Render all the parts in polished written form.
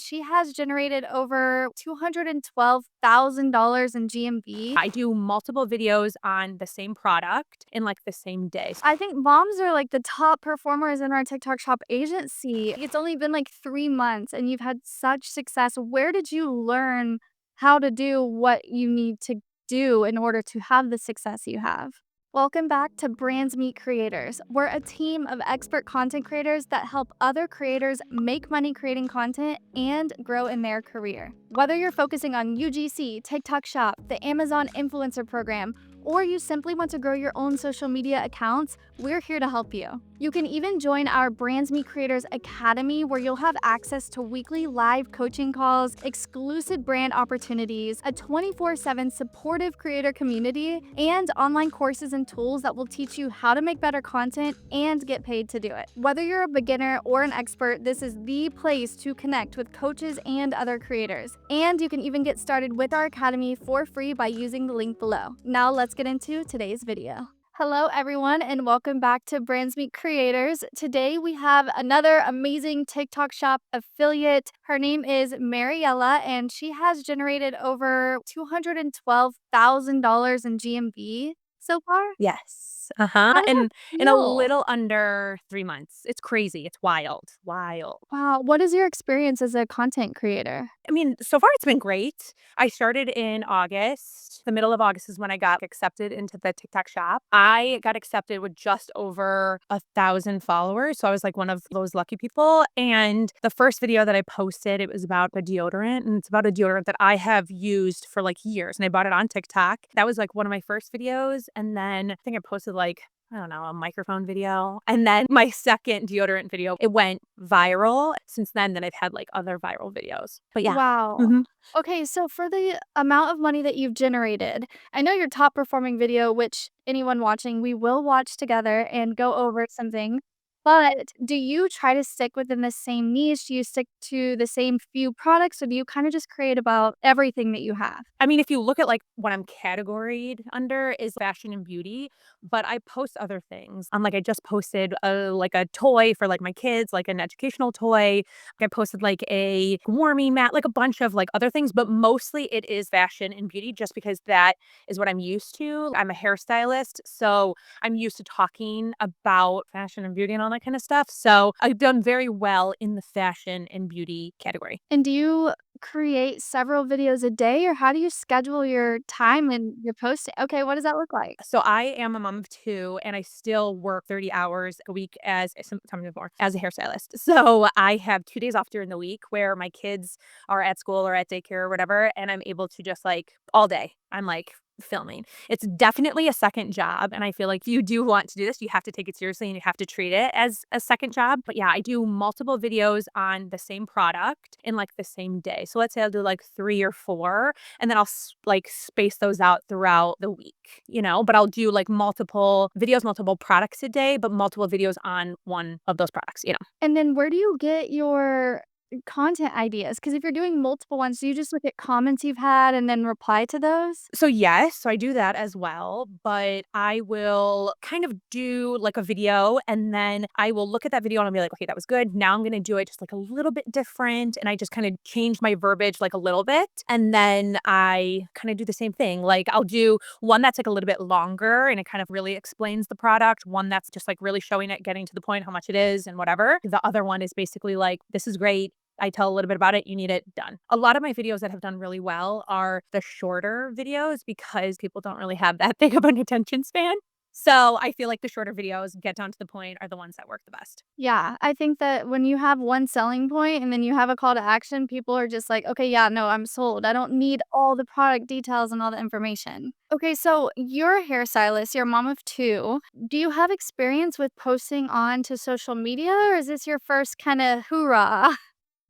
She has generated over $212,000 in GMV. I do multiple videos on the same product in like the same day. I think moms are like the top performers in our TikTok shop agency. It's only been like 3 months and you've had such success. Where did you learn how to do what you need to do in order to have the success you have? Welcome back to Brands Meet Creators. We're a team of expert content creators that help other creators make money creating content and grow in their career. Whether you're focusing on UGC, TikTok Shop, the Amazon Influencer Program, or you simply want to grow your own social media accounts, we're here to help you. You can even join our Brands Meet Creators Academy, where you'll have access to weekly live coaching calls, exclusive brand opportunities, a 24/7 supportive creator community, and online courses and tools that will teach you how to make better content and get paid to do it. Whether you're a beginner or an expert, this is the place to connect with coaches and other creators. And you can even get started with our academy for free by using the link below. Now let's get into today's video. Hello everyone and welcome back to Brands Meet Creators. Today we have another amazing TikTok shop affiliate. Her name is Marela and she has generated over $212,000 in GMV so far. Yes. How does that In a feel? little under 3 months. It's crazy. It's wild. Wild. Wow, what is your experience as a content creator? I mean, so far it's been great. I started in August. The middle of August is when I got accepted into the TikTok shop. I got accepted with just over 1,000 followers. So I was like one of those lucky people. And the first video that I posted, it was about a deodorant. And it's about a deodorant that I have used for like years. And I bought it on TikTok. That was like one of my first videos. And then I think I posted like, I don't know, a microphone video. And then my second deodorant video, it went viral. Since then I've had like other viral videos. But yeah. Wow. Mhm. Okay, so for the amount of money that you've generated, I know your top performing video, which anyone watching, we will watch together and go over something. But do you try to stick within the same niche? Do you stick to the same few products, or do you kind of just create about everything that you have? I mean, if you look at like what I'm categoried under is fashion and beauty, but I post other things. Like I just posted like a toy for like my kids, like an educational toy. I posted like a warming mat, like a bunch of like other things, but mostly it is fashion and beauty just because that is what I'm used to. I'm a hairstylist, so I'm used to talking about fashion and beauty and all that kind of stuff. So I've done very well in the fashion and beauty category. And do you create several videos a day, or how do you schedule your time and your posting? Okay, what does that look like? So I am a mom of two, and I still work 30 hours a week sometimes more as a hairstylist. So I have 2 days off during the week where my kids are at school or at daycare or whatever, and I'm able to just like all day. I'm like filming. It's definitely a second job, and I feel like if you do want to do this, you have to take it seriously and you have to treat it as a second job. But yeah, I do multiple videos on the same product in like the same day. So let's say I'll do like 3 or 4, and then I'll like space those out throughout the week, but I'll do like multiple videos, multiple products a day, but multiple videos on one of those products. And then where do you get your content ideas? Because if you're doing multiple ones, do you just look at comments you've had and then reply to those? So yes, so I do that as well, but I will kind of do like a video and then I will look at that video and I'll be like, okay, that was good. Now I'm going to do it just like a little bit different. And I just kind of change my verbiage like a little bit. And then I kind of do the same thing. Like I'll do one that's like a little bit longer and it kind of really explains the product. One that's just like really showing it, getting to the point, how much it is and whatever. The other one is basically like, this is great. I tell a little bit about it, you need it done. A lot of my videos that have done really well are the shorter videos because people don't really have that big of an attention span. So I feel like the shorter videos get down to the point are the ones that work the best. Yeah, I think that when you have one selling point and then you have a call to action, people are just like, okay, yeah, no, I'm sold. I don't need all the product details and all the information. Okay, so you're a hairstylist, you're a mom of two. Do you have experience with posting on to social media, or is this your first kind of hoorah?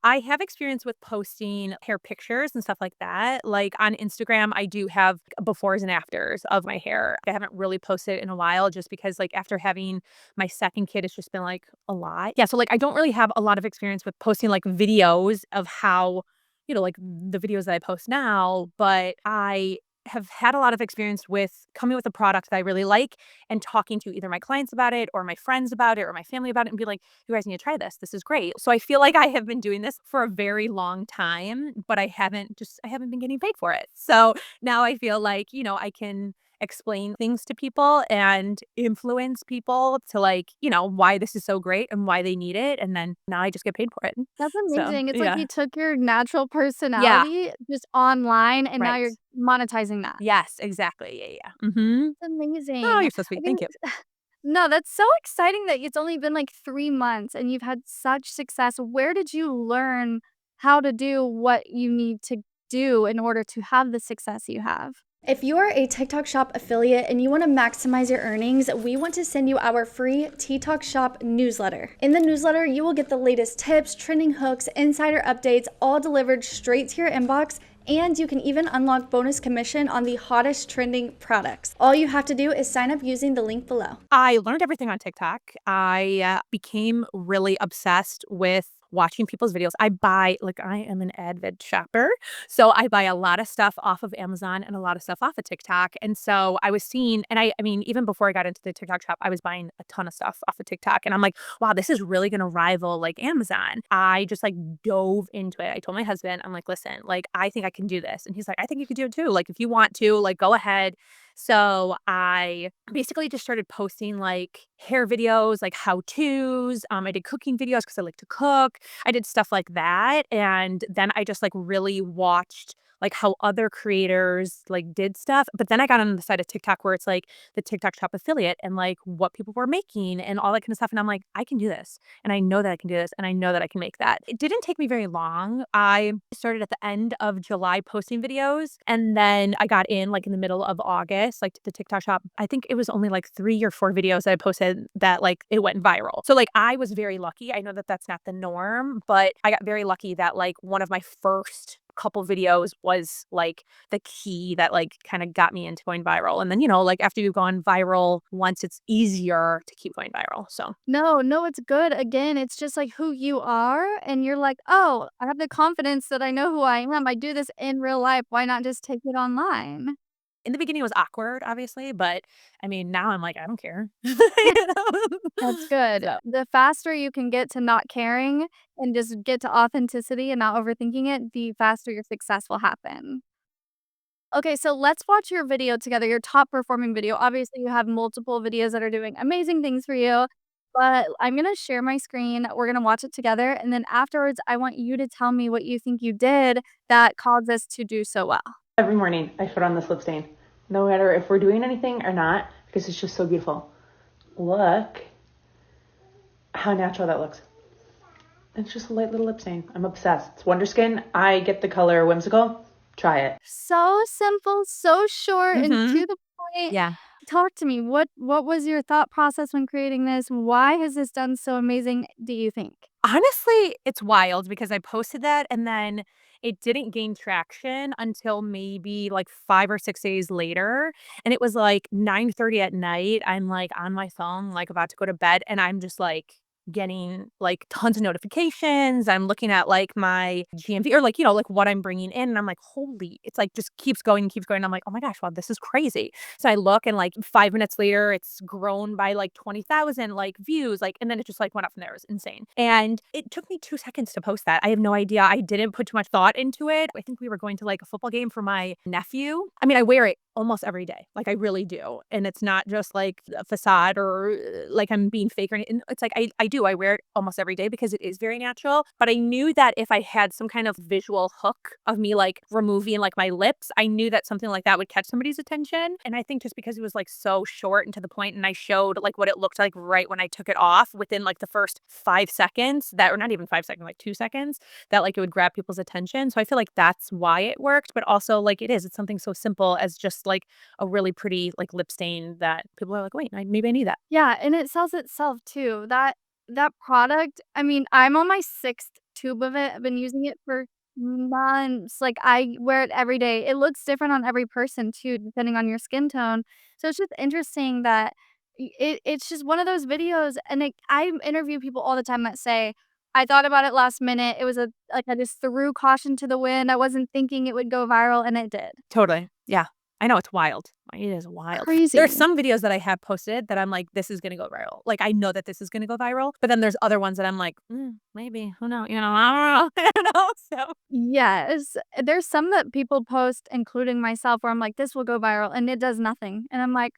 I have experience with posting hair pictures and stuff like that. Like on Instagram, I do have befores and afters of my hair. I haven't really posted in a while just because like after having my second kid, it's just been like a lot. Yeah. So like I don't really have a lot of experience with posting like videos of how, like the videos that I post now, but I have had a lot of experience with coming with a product that I really like and talking to either my clients about it or my friends about it or my family about it and be like, you guys need to try this. This is great. So I feel like I have been doing this for a very long time, but I haven't been getting paid for it. So now I feel like, I can explain things to people and influence people to why this is so great and why they need it. And then now I just get paid for it. That's So, amazing. It's like yeah. you took your natural Yeah. personality just online, and now Right. you're monetizing that. Yes, exactly. Yeah, yeah. Mhm. It's Oh, amazing. you're so I sweet. Thank think you. no, that's so exciting that it's only been, like, 3 months and you've had such success. Where did you learn how to do what you need to do in order to have the success you have? If you are a TikTok Shop affiliate and you want to maximize your earnings, we want to send you our free TikTok Shop newsletter. In the newsletter, you will get the latest tips, trending hooks, insider updates, all delivered straight to your inbox, and you can even unlock bonus commission on the hottest trending products. All you have to do is sign up using the link below. I learned everything on TikTok. I became really obsessed with watching people's videos. I am an avid shopper. So I buy a lot of stuff off of Amazon and a lot of stuff off of TikTok. And so I was seeing, and I mean, even before I got into the TikTok shop, I was buying a ton of stuff off of TikTok. And I'm like, wow, this is really going to rival like Amazon. I just like dove into it. I told my husband, I'm like, listen, like, I think I can do this. And he's like, I think you could do it too. Like, if you want to, like, go ahead. So I basically just started posting like hair videos, like how to's. I did cooking videos because I like to cook. I did stuff like that. And then I just like really watched like how other creators like did stuff. But then I got on the side of TikTok where it's like the TikTok shop affiliate and like what people were making and all that kind of stuff. And I'm like, I can do this. And I know that I can do this. And I know that I can make that. It didn't take me very long. I started at the end of July posting videos. And then I got in like in the middle of August, like to the TikTok shop. I think it was only like 3 or 4 videos that I posted that like it went viral. So like I was very lucky. I know that that's not the norm, but I got very lucky that like one of my first couple videos was like the key that like kind of got me into going viral. And then, like after you've gone viral once, it's easier to keep going viral. So No, no, it's good. Again, it's just like who you are, and you're like, "Oh, I have the confidence that I know who I am. I do this in real life. Why not just take it online?" in the beginning, it was awkward, obviously, but I mean, now I'm like, I don't care. You know? That's good. So The faster you can get to not caring and just get to authenticity and not overthinking it, the faster your success will happen. Okay, so let's watch your video together, your top performing video. Obviously, you have multiple videos that are doing amazing things for you, but I'm gonna share my screen. We're gonna watch it together, and then afterwards, I want you to tell me what you think you did that caused us to do so well. Every morning I put on this lip stain, no matter if we're doing anything or not, because it's just so beautiful. Look how natural that looks. It's just a light little lip stain. I'm obsessed. It's Wonder Skin. I get the color Whimsical. Try it. So simple, so short, and mhm. to the point. Yeah. Talk to me. What was your thought process when creating this? Why has this done so amazing, do you think? Honestly, it's wild because I posted that and then it didn't gain traction until maybe like 5 or 6 days later, and it was like 9:30 at night. I'm, like, on my phone, like, about to go to bed, and I'm just, like, getting, like, tons of notifications. I'm looking at, like, my GMV or, like, like, what I'm bringing in, and I'm like, "Holy" it's, like, just keeps going and keeps going. I'm like, "Oh my gosh, wow, this is crazy." So I look and, like, 5 minutes later, it's grown by, like, 20,000, like, views, like and then it just, like, went up from there. It was insane. And it took me 2 seconds to post that. I have no idea. I didn't put too much thought into it. I think we were going to, like, a football game for my nephew. I mean, I wear it almost every day. Like, I really do. And it's not just, like, a facade or, like, I'm being fake or anything. It's like I do. I wear it almost every day because it is very natural. But I knew that if I had some kind of visual hook of me, like, removing, like, my lips, I knew that something like that would catch somebody's attention. And I think just because it was, like, so short and to the point, and I showed, like, what it looked like right when I took it off within, like, the first 5 seconds that or not even 5 seconds, like, 2 seconds, that, like, it would grab people's attention. So I feel like that's why it worked, but also, like, it's something so simple as just, like, a really pretty, like, lip stain that people are like, "Wait, maybe I need that." Yeah, and it sells itself too. That product, I mean, I'm on my 6th tube of it. I've been using it for months. Like, I wear it every day. It looks different on every person too, depending on your skin tone. So it's just interesting that it's just one of those videos, and I interview people all the time that say, "I thought about it last minute. It was a like I just threw caution to the wind. I wasn't thinking it would go viral, and it did." Totally. Yeah. I know, it's wild. It is wild. There's Crazy. some videos that I have posted that I'm like, "This is gonna go viral." Like, I know that this is gonna go viral, but then there's other ones that I'm like, maybe, who knows? I don't know, So Yes. There's some that people post, including myself, where I'm like, "This will go viral," and it does nothing, and I'm like,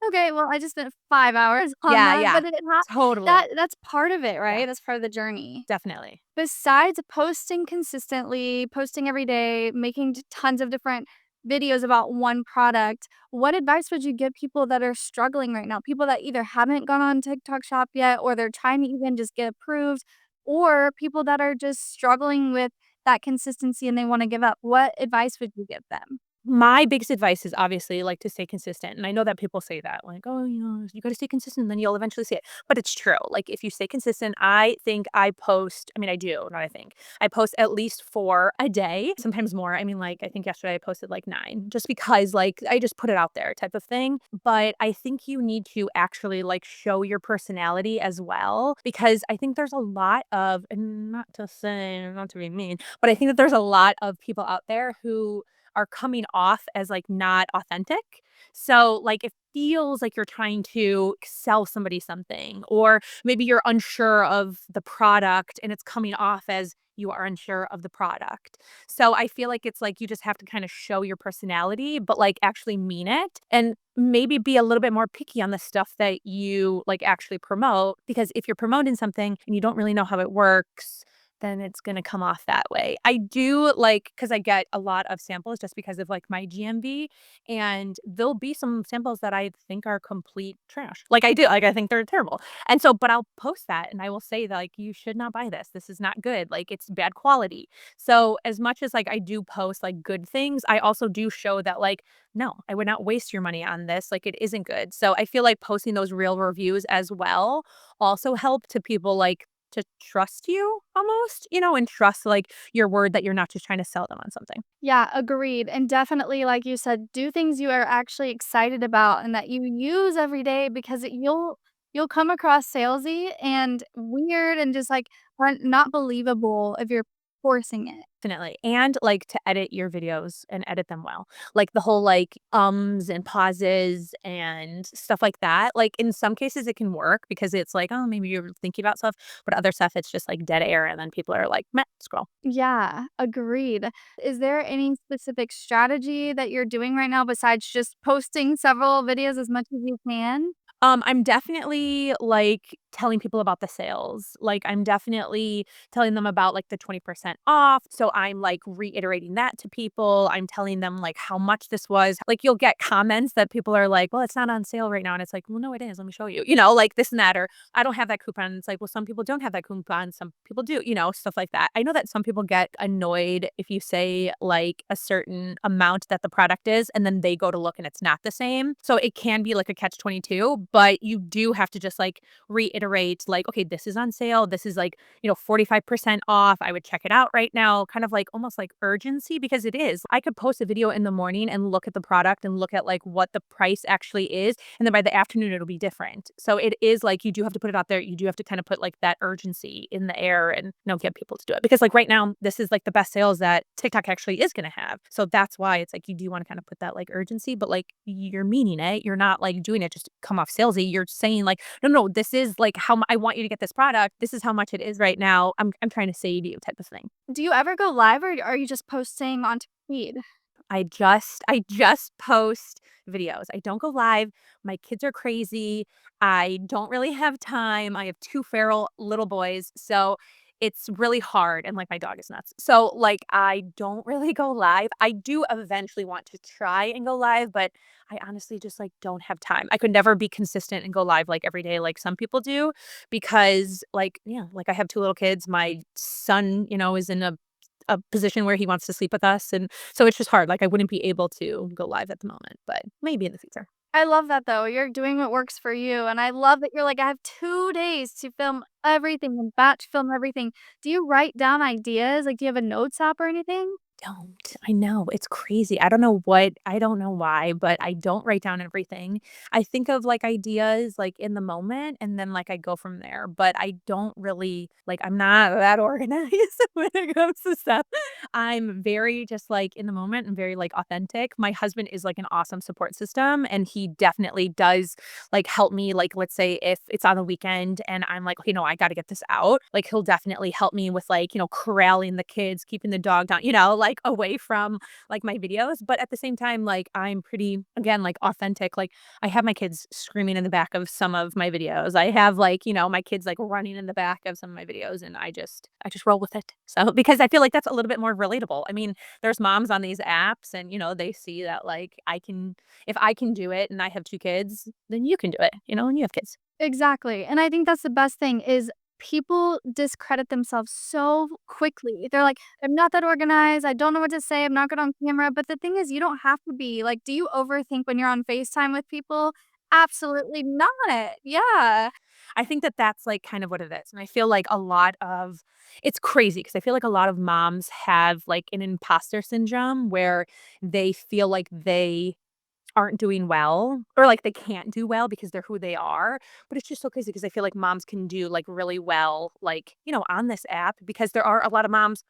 "Okay, well, I just spent 5 hours on yeah, that," yeah. but it not Totally. that's part of it, Yeah, right? That's part of the journey. definitely. Besides posting consistently, posting every day, making tons of different videos about one product, what advice would you give people that are struggling right now? People that either haven't gone on TikTok Shop yet, or they're trying to even just get approved, or people that are just struggling with that consistency and they want to give up. What advice would you give them? My biggest advice is obviously, like, to stay consistent, and I know that people say that, like, "Oh, you gotta stay consistent, then you'll eventually see it." But it's true, like, if you stay consistent, I think I post I mean, I do, not I think. I post at least 4 a day, sometimes more. I mean, like, I think yesterday I posted, like, 9, just because, like, I just put it out there type of thing. But I think you need to actually, like, show your personality as well, because I think there's a lot of and not to be mean, but I think that there's a lot of people out there who are coming off as, like, not authentic. So, like, it feels like you're trying to sell somebody something, or maybe you're unsure of the product and it's coming off as you are unsure of the product. So, I feel like it's like you just have to kinda show your personality, but, like, actually mean it, and maybe be a little bit more picky on the stuff that you, like, actually promote, because if you're promoting something and you don't really know how it works, then it's gonna come off that way. I do like, because I get a lot of samples just because of, like, my GMV, and there'll be some samples that I think are complete trash. Like, I do, like, I think they're terrible. And so but I'll post that and I will say that, like, "You should not buy this. This is not good. Like, it's bad quality." So, as much as, like, I do post, like, good things, I also do show that, like, "No, I would not waste your money on this. Like, it isn't good." So, I feel like posting those real reviews as well also help to people, like, to trust you almost, and trust, like, your word that you're not just trying to sell them on something. Yeah, agreed. And definitely, like you said, do things you are actually excited about and that you use every day because you'll come across salesy and weird and just like not believable if you're forcing it. Definitely, and, like, to edit your videos and edit them well. Like, the whole, like, ums and pauses and stuff like that, like, in some cases, it can work because it's like, "Oh, maybe you're thinking about stuff," but other stuff, it's just, like, dead air, and then people are like, "Meh, scroll." Yeah, agreed. Is there any specific strategy that you're doing right now besides just posting several videos as much as you can? I'm definitely, like, telling people about the sales. Like, I'm definitely telling them about, like, the 20% off, so I'm, like, reiterating that to people. I'm telling them, like, how much this was. Like, you'll get comments that people are like, "Well, it's not on sale right now," and it's like, "Well, no, it is. Let me show you." Like, this and that, or, "I don't have that coupon." It's like, "Well, some people don't have that coupon, some people do," stuff like that. I know that some people get annoyed if you say, like, a certain amount that the product is, and then they go to look and it's not the same. So, it can be like a catch-22, but you do have to just, like, reiterate, like, "Okay, this is on sale. This is, like, 45% off. I would check it out right now." Kind of like almost like urgency, because it is. I could post a video in the morning and look at the product and look at, like, what the price actually is, and then by the afternoon, it'll be different. So it is like you do have to put it out there. You do have to kinda put, like, that urgency in the air and, get people to do it. Because, like, right now, this is, like, the best sales that TikTok actually is gonna have. So that's why it's like you do wanna kinda put that, like, urgency, but, like, you're meaning it. You're not, like, doing it just to come off salesy. You're saying, like, "No, no, this is, like, how I want you to get this product. This is how much it is right now. I'm trying to save you," type of thing. Do you ever go live or are you just posting on feed? I just post videos. I don't go live. My kids are crazy. I don't really have time. I have 2 feral little boys, so it's really hard, and, like, my dog is nuts. So, like, I don't really go live. I do eventually want to try and go live, but I honestly just, like, don't have time. I could never be consistent and go live, like, every day like some people do, because, like, yeah, like, I have 2 little kids. My son, is in a position where he wants to sleep with us, and so it's just hard. Like, I wouldn't be able to go live at the moment, but maybe in the future. I love that though. You're doing what works for you. And I love that you're like, I have 2 days to film everything and batch film everything. Do you write down ideas? Like, do you have a notes app or anything? don't. I know, it's crazy. I don't know why, but I don't write down everything. I think of, like, ideas, like, in the moment, and then, like, I go from there, but I don't really like, I'm not that organized when it comes to stuff. I'm very just, like, in the moment and very, like, authentic. My husband is, like, an awesome support system, and he definitely does, like, help me, like, let's say if it's on the weekend and I'm like, "Okay, no, I gotta get this out," like, he'll definitely help me with, like, corralling the kids, keeping the dog down, like, away from, like, my videos, but at the same time, like, I'm pretty, again, like, authentic, like, I have my kids screaming in the back of some of my videos. I have, like, my kids, like, running in the back of some of my videos, and I just roll with it. So because I feel like that's a little bit more relatable. I mean, there's moms on these apps and, they see that, like, if I can do it and I have 2 kids, then you can do it, and you have kids. Exactly, and I think that's the best thing is people discredit themselves so quickly. They're like, "I'm not that organized, I don't know what to say, I'm not good on camera," but the thing is you don't have to be. Like, do you overthink when you're on FaceTime with people? Absolutely not. Yeah. I think that that's, like, kind of what it is, and I feel like a lot of it's crazy because I feel like a lot of moms have, like, an imposter syndrome where they feel like they aren't doing well or, like, they can't do well because they're who they are, but it's just so crazy because I feel like moms can do, like, really well, like, on this app because there are a lot of moms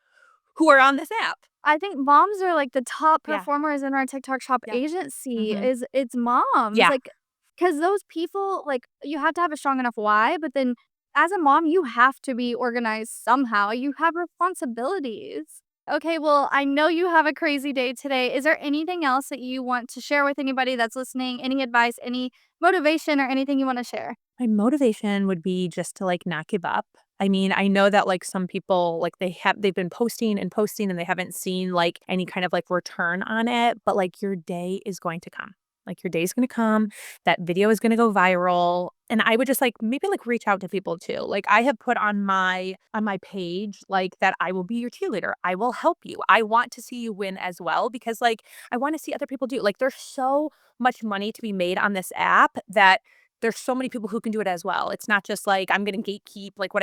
who are on this app. I think moms are, like, the top Yeah, performers in our TikTok Shop yeah, agency mhm, is it's moms, yeah. like, because those people, like, you have to have a strong enough why, but then as a mom, you have to be organized somehow, you have responsibilities. Okay, well, I know you have a crazy day today. Is there anything else that you want to share with anybody that's listening? Any advice, any motivation, or anything you wanna share? My motivation would be just to, like, not give up. I mean, I know that, like, some people, like, they've been posting and posting and they haven't seen, like, any kind of, like, return on it, but, like, your day is going to come. Like, your day's gonna come, that video is gonna go viral, and I would just, like, maybe, like, reach out to people too. Like, I have put on my page, like, that I will be your cheerleader. I will help you. I want to see you win as well because, like, I wanna see other people do like, there's so much money to be made on this app that there's so many people who can do it as well. It's not just like I'm gonna gatekeep like what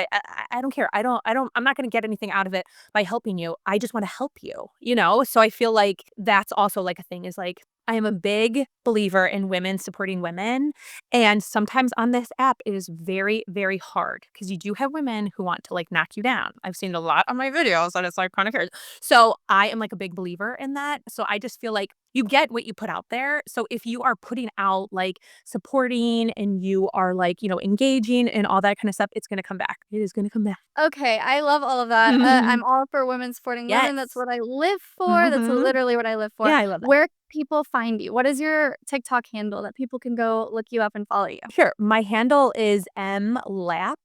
I don't care. I'm not gonna get anything out of it by helping you. I just want to help you. So I feel like that's also like a thing is like I am a big believer in women supporting women. And sometimes on this app it is very, very hard because you do have women who want to like knock you down. I've seen a lot on my videos and it's like kind of crazy. So I am like a big believer in that. So I just feel like you get what you put out there. So if you are putting out like supporting and you are like, engaging and all that kind of stuff, it's gonna come back. It is gonna come back. Okay, I love all of that. I'm all for women supporting women. That's Yes. what I live for. That's Mhm. literally what I live for. Yeah, I love that. Where can people find you? What is your TikTok handle that people can go look you up and follow you? Sure. My handle is mlap,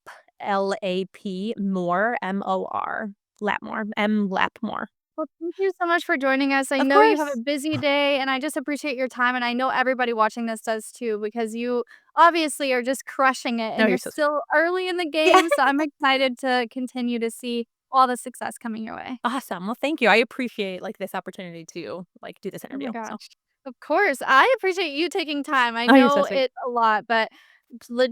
LAP, more, MOR, Lapmore, Lapmore. Well, thank you so much for joining us. I Of know you have a course. busy day, and I just appreciate your time. And I know everybody watching this does too, because you obviously are just crushing it No, and you're you're so sweet. still early in the Yeah. game. So I'm excited to continue to see all the success coming your way. Awesome. Well, thank you. I appreciate like this opportunity to like do this Oh my interview. So, gosh. Of course. I appreciate you taking time. I oh, you're so know sweet. it's a lot, but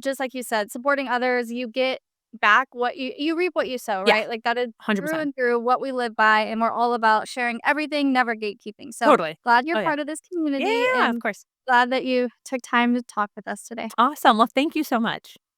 just like you said, supporting others, you get back what you reap what you sow, Yeah, right? Like that is through 100%. and through what we live by, and we're all about sharing everything, never gatekeeping. So Totally. glad you're Oh, yeah. part of this community Yeah, of and course. glad that you took time to talk with us today. Awesome. Well, thank you so much.